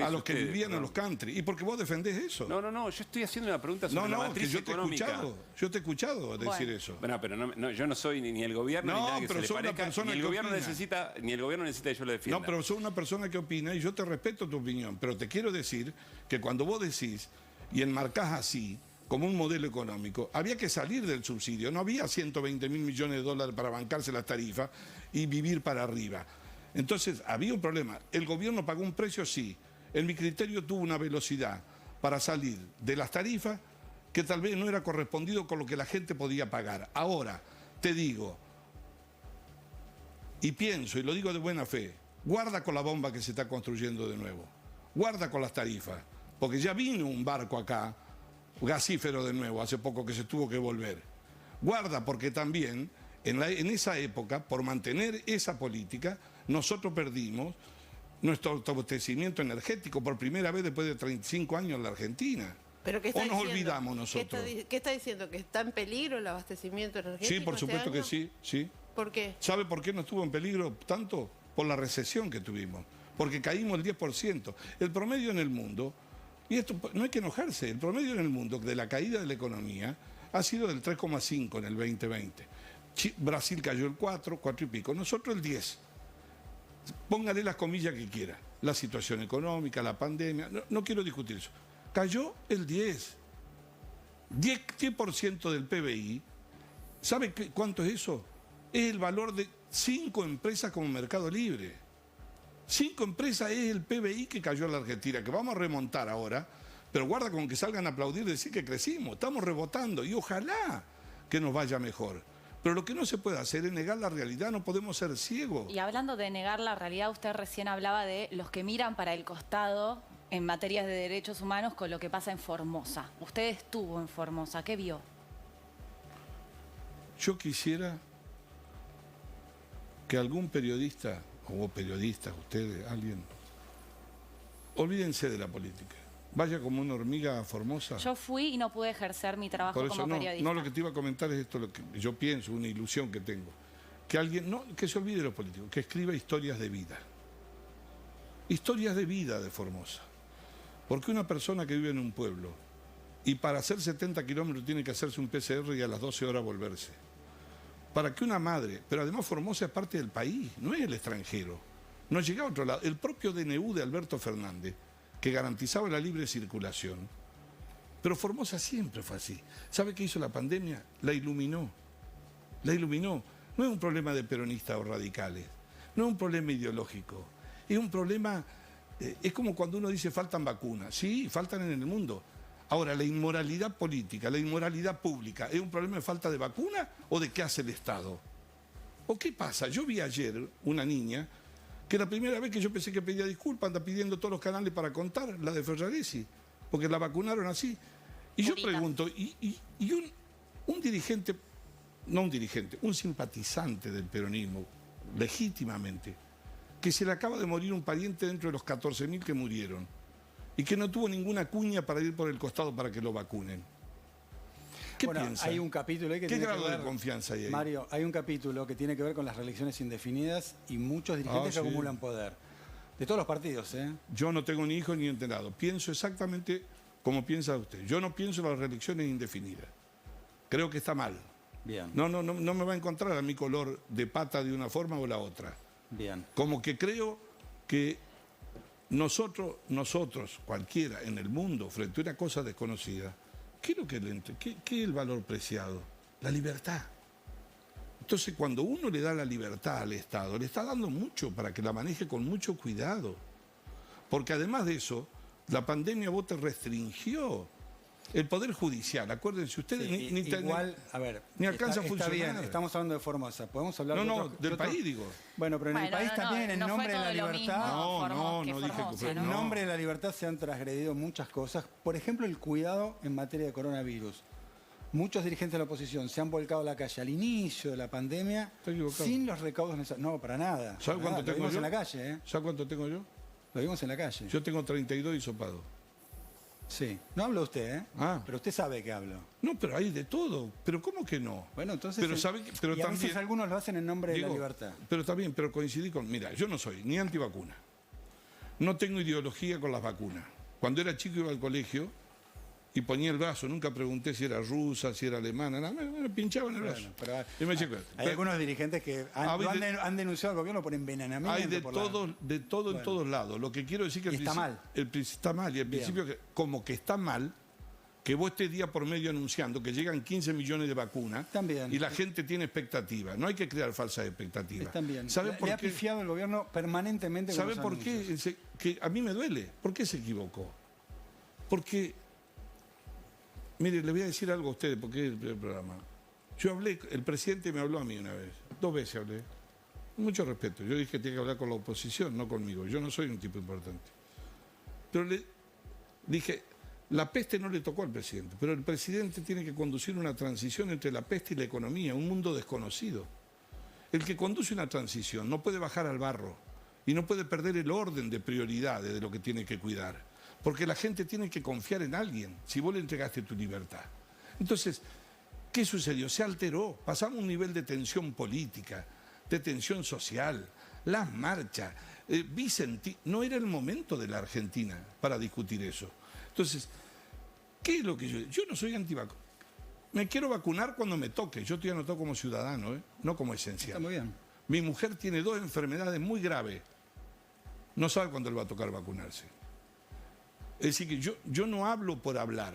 A los que vivían en los country. ¿Y porque vos defendés eso? No, yo estoy haciendo una pregunta sobre la matriz que yo económica. Yo te he escuchado decir eso. Bueno, pero yo no soy ni el gobierno ni nada que se le parezca. Ni el gobierno necesita que yo lo defienda. No, pero soy una persona que opina y yo te respeto tu opinión. Pero te quiero decir que cuando vos decís y enmarcás así, como un modelo económico, había que salir del subsidio. No había 120 mil millones de dólares para bancarse las tarifas y vivir para arriba. Entonces, había un problema. El gobierno pagó un precio, sí. En mi criterio tuvo una velocidad para salir de las tarifas que tal vez no era correspondido con lo que la gente podía pagar. Ahora, te digo, y pienso, y lo digo de buena fe, guarda con la bomba que se está construyendo de nuevo. Guarda con las tarifas, porque ya vino un barco acá, gasífero de nuevo, hace poco que se tuvo que volver. Guarda, porque también en esa época, por mantener esa política, nosotros perdimos nuestro abastecimiento energético por primera vez después de 35 años en la Argentina. ¿Pero qué está ¿O nos diciendo? olvidamos nosotros? ¿Qué está diciendo? ¿Que está en peligro el abastecimiento energético? Sí, por supuesto que sí, sí. ¿Por qué? ¿Sabe por qué no estuvo en peligro tanto? Por la recesión que tuvimos. Porque caímos el 10%. El promedio en el mundo, y esto no hay que enojarse, el promedio en el mundo de la caída de la economía ha sido del 3,5 en el 2020. Brasil cayó el 4 y pico. Nosotros el 10. Póngale las comillas que quiera. La situación económica, la pandemia, no quiero discutir eso. Cayó el 10%. 10% del PBI. ¿Sabe cuánto es eso? Es el valor de 5 empresas como Mercado Libre. 5 empresas es el PBI que cayó en la Argentina, que vamos a remontar ahora, pero guarda con que salgan a aplaudir y decir que crecimos, estamos rebotando y ojalá que nos vaya mejor. Pero lo que no se puede hacer es negar la realidad, no podemos ser ciegos. Y hablando de negar la realidad, usted recién hablaba de los que miran para el costado en materias de derechos humanos con lo que pasa en Formosa. Usted estuvo en Formosa, ¿qué vio? Yo quisiera que algún periodista, o periodistas, ustedes, alguien, olvídense de la política. Vaya como una hormiga a Formosa. Yo fui y no pude ejercer mi trabajo Por eso como periodista. No, lo que te iba a comentar es esto, lo que yo pienso, una ilusión que tengo. Que alguien, que se olvide de lo político, que escriba historias de vida. Historias de vida de Formosa. Porque una persona que vive en un pueblo y para hacer 70 kilómetros tiene que hacerse un PCR y a las 12 horas volverse. Para que una madre, pero además Formosa es parte del país, no es el extranjero. No llega a otro lado. El propio DNU de Alberto Fernández, que garantizaba la libre circulación. Pero Formosa siempre fue así. ¿Sabe qué hizo la pandemia? La iluminó. La iluminó. No es un problema de peronistas o radicales. No es un problema ideológico. Es un problema... es como cuando uno dice faltan vacunas. Sí, faltan en el mundo. Ahora, la inmoralidad política, la inmoralidad pública, ¿es un problema de falta de vacuna o de qué hace el Estado? ¿O qué pasa? Yo vi ayer una niña que la primera vez que yo pensé que pedía disculpas, anda pidiendo todos los canales para contar, la de Ferraresi, porque la vacunaron así. Y yo pregunto, ¿y un dirigente, no un dirigente, un simpatizante del peronismo, legítimamente, que se le acaba de morir un pariente dentro de los 14.000 que murieron y que no tuvo ninguna cuña para ir por el costado para que lo vacunen? ¿Qué piensa? Hay un capítulo ahí que ¿Qué tiene grado que ver, de confianza hay ahí? Mario, hay un capítulo que tiene que ver con las reelecciones indefinidas y muchos dirigentes que acumulan poder. De todos los partidos, ¿eh? Yo no tengo ni hijo ni enterado. Pienso exactamente como piensa usted. Yo no pienso en las reelecciones indefinidas. Creo que está mal. Bien. No me va a encontrar a mi color de pata de una forma o la otra. Bien. Como que creo que nosotros, cualquiera en el mundo, frente a una cosa desconocida, ¿qué es lo que qué es el valor preciado? La libertad. Entonces, cuando uno le da la libertad al Estado, le está dando mucho para que la maneje con mucho cuidado. Porque además de eso, la pandemia vos te restringió el Poder Judicial. Acuérdense, ustedes ni alcanza a funcionar. Está bien, estamos hablando de Formosa. ¿Podemos hablar del país, digo. Bueno, pero en el país también, en nombre de la libertad... No dije que fue. En nombre de la libertad se han transgredido muchas cosas. Por ejemplo, el cuidado en materia de coronavirus. Muchos dirigentes de la oposición se han volcado a la calle al inicio de la pandemia sin los recaudos necesarios. No, para nada. ¿Sabes cuánto tengo yo? Lo vimos en la calle, ¿eh? ¿Sabes cuánto tengo yo? Lo vimos en la calle. Yo tengo 32 hisopados. Sí. No habla usted, ¿eh? Pero usted sabe que hablo. No, pero hay de todo. ¿Pero cómo que no? Bueno, entonces... Pero y a veces algunos lo hacen en nombre de la libertad. Pero está bien, pero coincidí con... Mira, yo no soy ni antivacuna. No tengo ideología con las vacunas. Cuando era chico iba al colegio y ponía el brazo. Nunca pregunté si era rusa, si era alemana. Nada, me pinchaba en el brazo. Hay algunos dirigentes que han denunciado al gobierno por envenenamiento. Hay de todo en todos lados. Lo que quiero decir que está mal. Está mal. Y al principio, como que está mal, que vos estés día por medio anunciando que llegan 15 millones de vacunas y la gente tiene expectativas. No hay que crear falsas expectativas. Están bien. ¿Sabe por qué? Le ha qué? pifiado el gobierno permanentemente. ¿Sabe por qué? Que a mí me duele. ¿Por qué se equivocó? Porque... Mire, le voy a decir algo a ustedes, porque es el programa. Yo hablé, el presidente me habló a mí una vez, 2 veces hablé, con mucho respeto. Yo dije que tiene que hablar con la oposición, no conmigo. Yo no soy un tipo importante. Pero le dije, la peste no le tocó al presidente, pero el presidente tiene que conducir una transición entre la peste y la economía, un mundo desconocido. El que conduce una transición no puede bajar al barro y no puede perder el orden de prioridades de lo que tiene que cuidar. Porque la gente tiene que confiar en alguien si vos le entregaste tu libertad. Entonces, ¿qué sucedió? Se alteró. Pasamos un nivel de tensión política, de tensión social, las marchas. No era el momento de la Argentina para discutir eso. Entonces, ¿qué es lo que yo no soy antivacuna. Me quiero vacunar cuando me toque. Yo estoy anotado como ciudadano, no como esencial. Está muy bien. Mi mujer tiene 2 enfermedades muy graves. No sabe cuándo le va a tocar vacunarse. Es decir, que yo no hablo por hablar.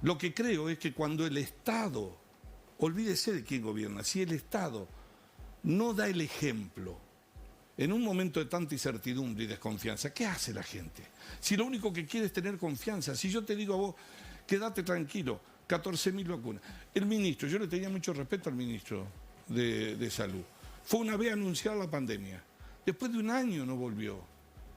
Lo que creo es que cuando el Estado, olvídese de quién gobierna, si el Estado no da el ejemplo, en un momento de tanta incertidumbre y desconfianza, ¿qué hace la gente? Si lo único que quiere es tener confianza, si yo te digo a vos, quédate tranquilo, 14.000 vacunas. El ministro, yo le tenía mucho respeto al ministro de Salud. Fue una vez anunciada la pandemia. Después de 1 año no volvió.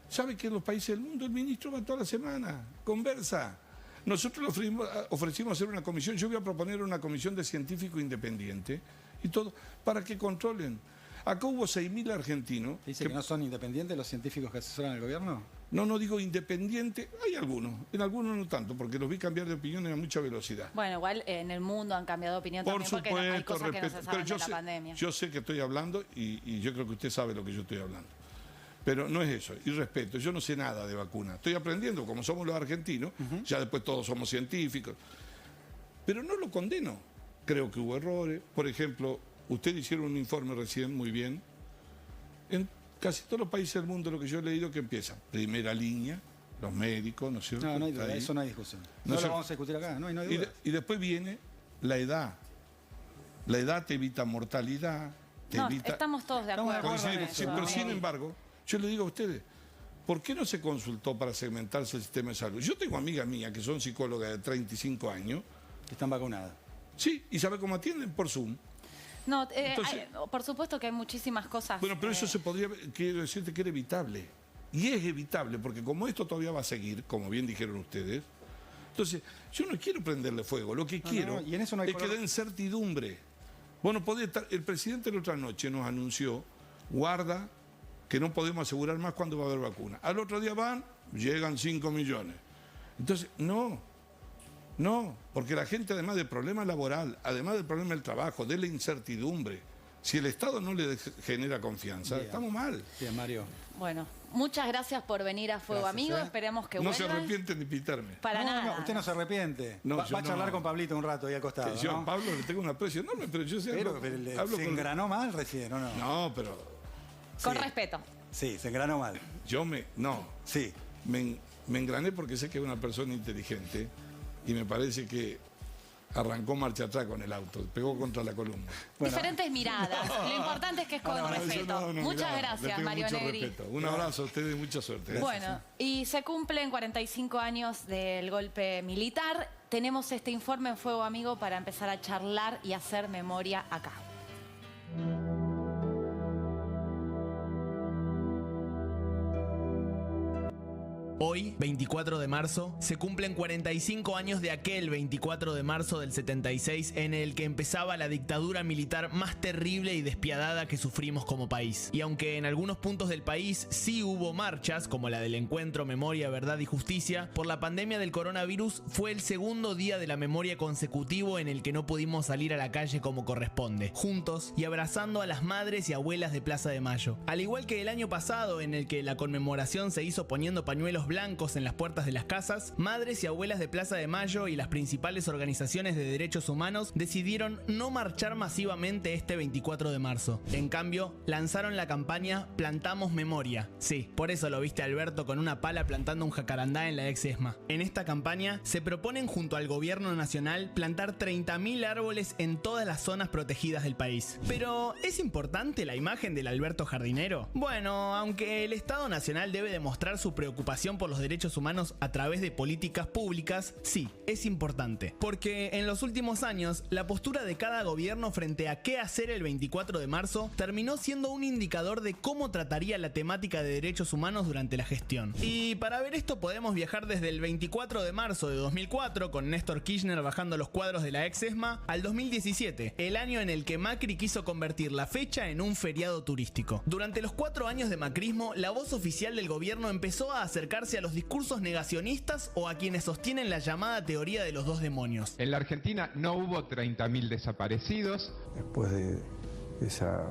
¿Sabe que en los países del mundo el ministro va toda la semana? Conversa. Nosotros le ofrecimos hacer una comisión. Yo voy a proponer una comisión de científicos independientes y todo, para que controlen. Acá hubo 6.000 argentinos. ¿Dice que no son independientes los científicos que asesoran al gobierno? No digo independiente. Hay algunos. En algunos no tanto, porque los vi cambiar de opinión a mucha velocidad. Bueno, igual en el mundo han cambiado de opinión también porque hay cosas que no se saben de la pandemia. Yo sé que estoy hablando y yo creo que usted sabe lo que yo estoy hablando. Pero no es eso, y respeto, yo no sé nada de vacunas. Estoy aprendiendo, como somos los argentinos, ya después todos somos científicos. Pero no lo condeno. Creo que hubo errores. Por ejemplo, ustedes hicieron un informe recién, muy bien. En casi todos los países del mundo, lo que yo he leído, que empieza primera línea, los médicos, ¿no es cierto? No hay duda, eso no hay discusión. No lo vamos a discutir acá, no hay duda. Y después viene la edad. La edad te evita mortalidad, estamos todos de acuerdo. Pero sin embargo, yo le digo a ustedes, ¿por qué no se consultó para segmentarse el sistema de salud? Yo tengo amigas mías que son psicólogas de 35 años. Que están vacunadas. Sí, ¿y sabe cómo atienden? Por Zoom. No, Entonces, por supuesto que hay muchísimas cosas. bueno, pero eso se podría, quiero decirte que era evitable. Y es evitable, porque como esto todavía va a seguir, como bien dijeron ustedes, entonces yo no quiero prenderle fuego, lo que quiero y en eso no hay es que den certidumbre. Bueno, el presidente la otra noche nos anunció, guarda, que no podemos asegurar más cuándo va a haber vacuna. Al otro día llegan 5 millones. Entonces, no, porque la gente, además del problema laboral, además del problema del trabajo, de la incertidumbre, si el Estado no le genera confianza, estamos mal. Bien, Mario. Bueno, muchas gracias por venir a Fuego Amigo. Esperemos que no vuelvan. No se arrepienten de invitarme. Para nada. No, usted no se arrepiente. No, va a charlar con Pablito un rato ahí al costado. Yo ¿no? a Pablo le tengo un aprecio enorme, pero yo sé pero se engranó mal recién, ¿o no? No, pero... Con respeto. Sí, se engranó mal. Sí. Me engrané porque sé que es una persona inteligente y me parece que arrancó marcha atrás con el auto, pegó contra la columna. Bueno. Diferentes miradas. Lo importante es que es con respeto. Muchas gracias, Mario Negri. Respeto. Un abrazo a ustedes y mucha suerte. Gracias. Bueno, y se cumplen 45 años del golpe militar. Tenemos este informe en Fuego Amigo para empezar a charlar y hacer memoria acá. Hoy, 24 de marzo, se cumplen 45 años de aquel 24 de marzo del 76 en el que empezaba la dictadura militar más terrible y despiadada que sufrimos como país. Y aunque en algunos puntos del país sí hubo marchas, como la del encuentro Memoria, Verdad y Justicia, por la pandemia del coronavirus fue el segundo día de la memoria consecutivo en el que no pudimos salir a la calle como corresponde, juntos y abrazando a las madres y abuelas de Plaza de Mayo. Al igual que el año pasado en el que la conmemoración se hizo poniendo pañuelos blancos en las puertas de las casas, madres y abuelas de Plaza de Mayo y las principales organizaciones de derechos humanos decidieron no marchar masivamente este 24 de marzo. En cambio, lanzaron la campaña Plantamos Memoria. Sí, por eso lo viste a Alberto con una pala plantando un jacarandá en la ex ESMA. En esta campaña se proponen junto al gobierno nacional plantar 30.000 árboles en todas las zonas protegidas del país. Pero, ¿es importante la imagen del Alberto jardinero? Bueno, aunque el Estado Nacional debe demostrar su preocupación por los derechos humanos a través de políticas públicas, sí, es importante. Porque en los últimos años, la postura de cada gobierno frente a qué hacer el 24 de marzo terminó siendo un indicador de cómo trataría la temática de derechos humanos durante la gestión. Y para ver esto podemos viajar desde el 24 de marzo de 2004, con Néstor Kirchner bajando los cuadros de la ex ESMA, al 2017, el año en el que Macri quiso convertir la fecha en un feriado turístico. Durante los 4 años de macrismo, la voz oficial del gobierno empezó a acercarse a los discursos negacionistas o a quienes sostienen la llamada teoría de los dos demonios. En la Argentina no hubo 30.000 desaparecidos. Después de esa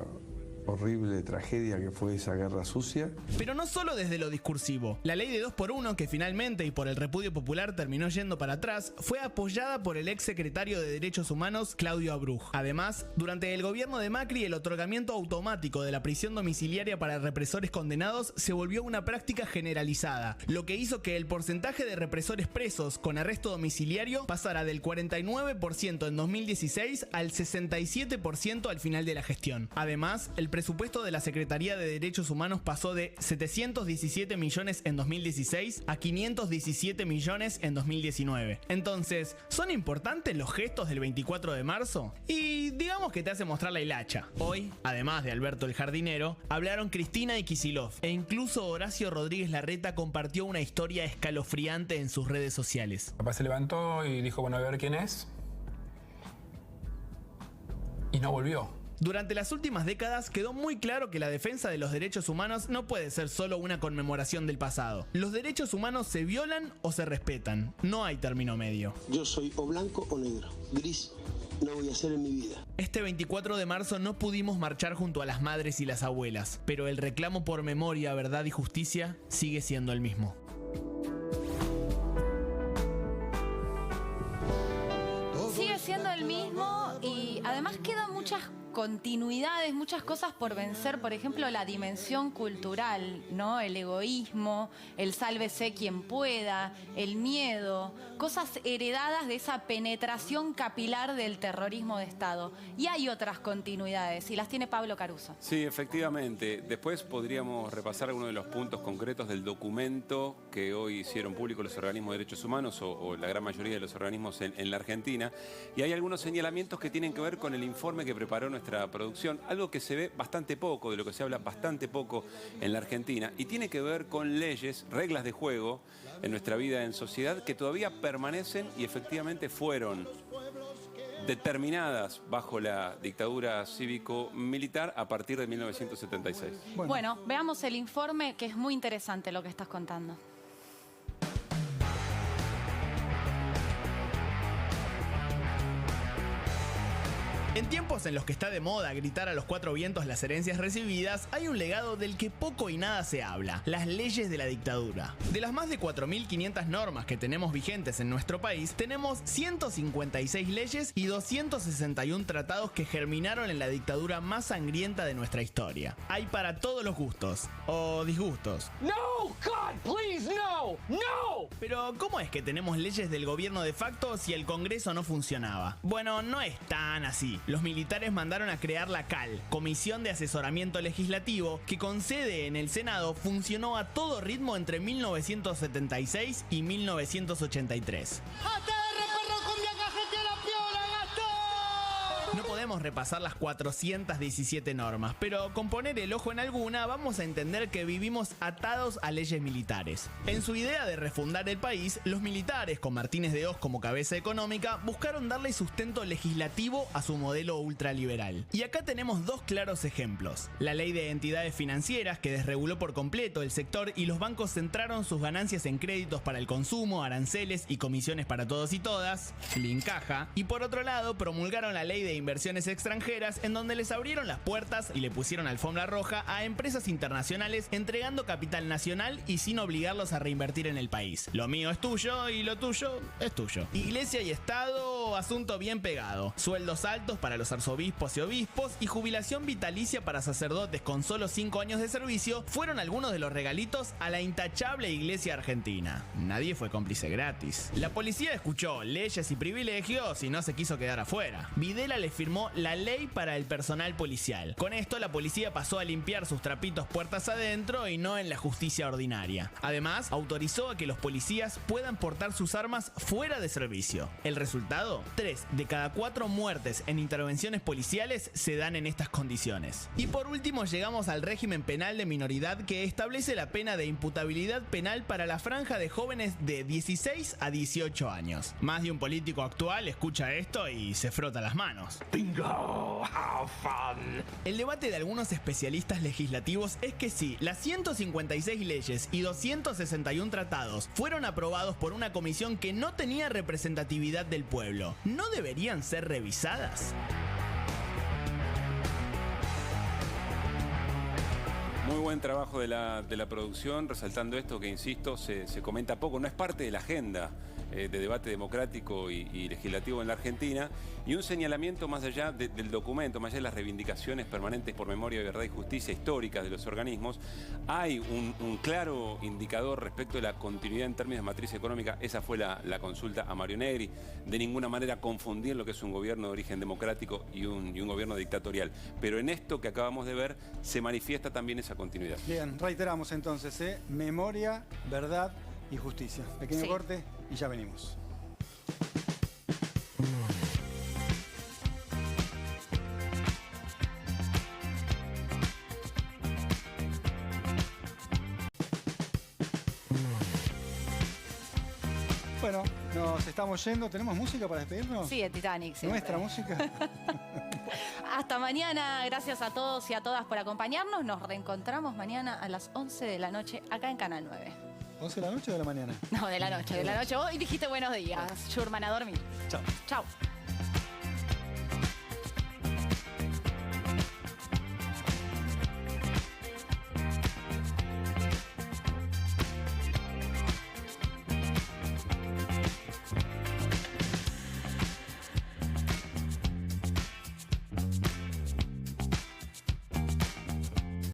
horrible tragedia que fue esa guerra sucia. Pero no solo desde lo discursivo. La ley de 2x1, que finalmente y por el repudio popular terminó yendo para atrás, fue apoyada por el ex secretario de Derechos Humanos, Claudio Abruj. Además, durante el gobierno de Macri, el otorgamiento automático de la prisión domiciliaria para represores condenados se volvió una práctica generalizada, lo que hizo que el porcentaje de represores presos con arresto domiciliario pasara del 49% en 2016 al 67% al final de la gestión. Además, el presupuesto de la Secretaría de Derechos Humanos pasó de 717 millones en 2016 a 517 millones en 2019. Entonces, ¿son importantes los gestos del 24 de marzo? Y digamos que te hace mostrar la hilacha. Hoy, además de Alberto el jardinero, hablaron Cristina y Kicillof, e incluso Horacio Rodríguez Larreta compartió una historia escalofriante en sus redes sociales. Papá se levantó y dijo, bueno, a ver quién es. Y no volvió. Durante las últimas décadas quedó muy claro que la defensa de los derechos humanos no puede ser solo una conmemoración del pasado. Los derechos humanos se violan o se respetan. No hay término medio. Yo soy o blanco o negro. Gris no voy a ser en mi vida. Este 24 de marzo no pudimos marchar junto a las madres y las abuelas, pero el reclamo por memoria, verdad y justicia sigue siendo el mismo. Sigue siendo el mismo y además quedan muchas continuidades, muchas cosas por vencer, por ejemplo la dimensión cultural, ¿no? El egoísmo, el sálvese quien pueda, el miedo, cosas heredadas de esa penetración capilar del terrorismo de Estado. Y hay otras continuidades y las tiene Pablo Caruso. Sí, efectivamente. Después podríamos repasar algunos de los puntos concretos del documento que hoy hicieron público los organismos de derechos humanos o la gran mayoría de los organismos en la Argentina. Y hay algunos señalamientos que tienen que ver con el informe que preparó nuestra nuestra producción, algo que se ve bastante poco, de lo que se habla bastante poco en la Argentina, y tiene que ver con leyes, reglas de juego en nuestra vida en sociedad que todavía permanecen y efectivamente fueron determinadas bajo la dictadura cívico-militar a partir de 1976. Bueno, veamos el informe, que es muy interesante lo que estás contando. En tiempos en los que está de moda gritar a los cuatro vientos las herencias recibidas, hay un legado del que poco y nada se habla: las leyes de la dictadura. De las más de 4.500 normas que tenemos vigentes en nuestro país, tenemos 156 leyes y 261 tratados que germinaron en la dictadura más sangrienta de nuestra historia. Hay para todos los gustos, o disgustos. No, God, please, no, no. Pero, ¿cómo es que tenemos leyes del gobierno de facto si el Congreso no funcionaba? Bueno, no es tan así. Los militares mandaron a crear la CAL, Comisión de Asesoramiento Legislativo, que con sede en el Senado funcionó a todo ritmo entre 1976 y 1983. No podemos repasar las 417 normas, pero con poner el ojo en alguna vamos a entender que vivimos atados a leyes militares. En su idea de refundar el país, los militares, con Martínez de Hoz como cabeza económica, buscaron darle sustento legislativo a su modelo ultraliberal. Y acá tenemos dos claros ejemplos: la ley de entidades financieras, que desreguló por completo el sector y los bancos centraron sus ganancias en créditos para el consumo, aranceles y comisiones para todos y todas, Lincaja, y por otro lado promulgaron la ley de inversiones extranjeras, en donde les abrieron las puertas y le pusieron alfombra roja a empresas internacionales, entregando capital nacional y sin obligarlos a reinvertir en el país. Lo mío es tuyo y lo tuyo es tuyo. Iglesia y Estado, asunto bien pegado. Sueldos altos para los arzobispos y obispos y jubilación vitalicia para sacerdotes con solo 5 años de servicio fueron algunos de los regalitos a la intachable Iglesia argentina. Nadie fue cómplice gratis. La policía escuchó leyes y privilegios y no se quiso quedar afuera. Videla le firmó la ley para el personal policial. Con esto la policía pasó a limpiar sus trapitos puertas adentro y no en la justicia ordinaria. Además, autorizó a que los policías puedan portar sus armas fuera de servicio. El resultado: 3 de cada 4 muertes en intervenciones policiales se dan en estas condiciones. Y por último llegamos al régimen penal de minoridad, que establece la pena de imputabilidad penal para la franja de jóvenes de 16 a 18 años. Más de un político actual escucha esto y se frota las manos. Bingo, how fun. El debate de algunos especialistas legislativos es que si las 156 leyes y 261 tratados fueron aprobados por una comisión que no tenía representatividad del pueblo, ¿no deberían ser revisadas? Muy buen trabajo de la producción, resaltando esto que, insisto, se comenta poco, no es parte de la agenda de debate democrático y legislativo en la Argentina, y un señalamiento más allá del documento, más allá de las reivindicaciones permanentes por memoria, verdad y justicia históricas de los organismos. Hay un claro indicador respecto de la continuidad en términos de matriz económica. Esa fue la consulta a Mario Negri. De ninguna manera confundir lo que es un gobierno de origen democrático y un gobierno dictatorial. Pero en esto que acabamos de ver se manifiesta también esa continuidad. Bien, reiteramos entonces, memoria, verdad y justicia. Pequeño corte y ya venimos. Bueno, nos estamos yendo. ¿Tenemos música para despedirnos? Sí, de Titanic. Siempre. ¿Nuestra música? Hasta mañana. Gracias a todos y a todas por acompañarnos. Nos reencontramos mañana a las 11 de la noche acá en Canal 9. ¿11 de la noche o de la mañana? No, de la noche. De la noche. Vos dijiste buenos días, Schurman, a dormir. Chao. Chao.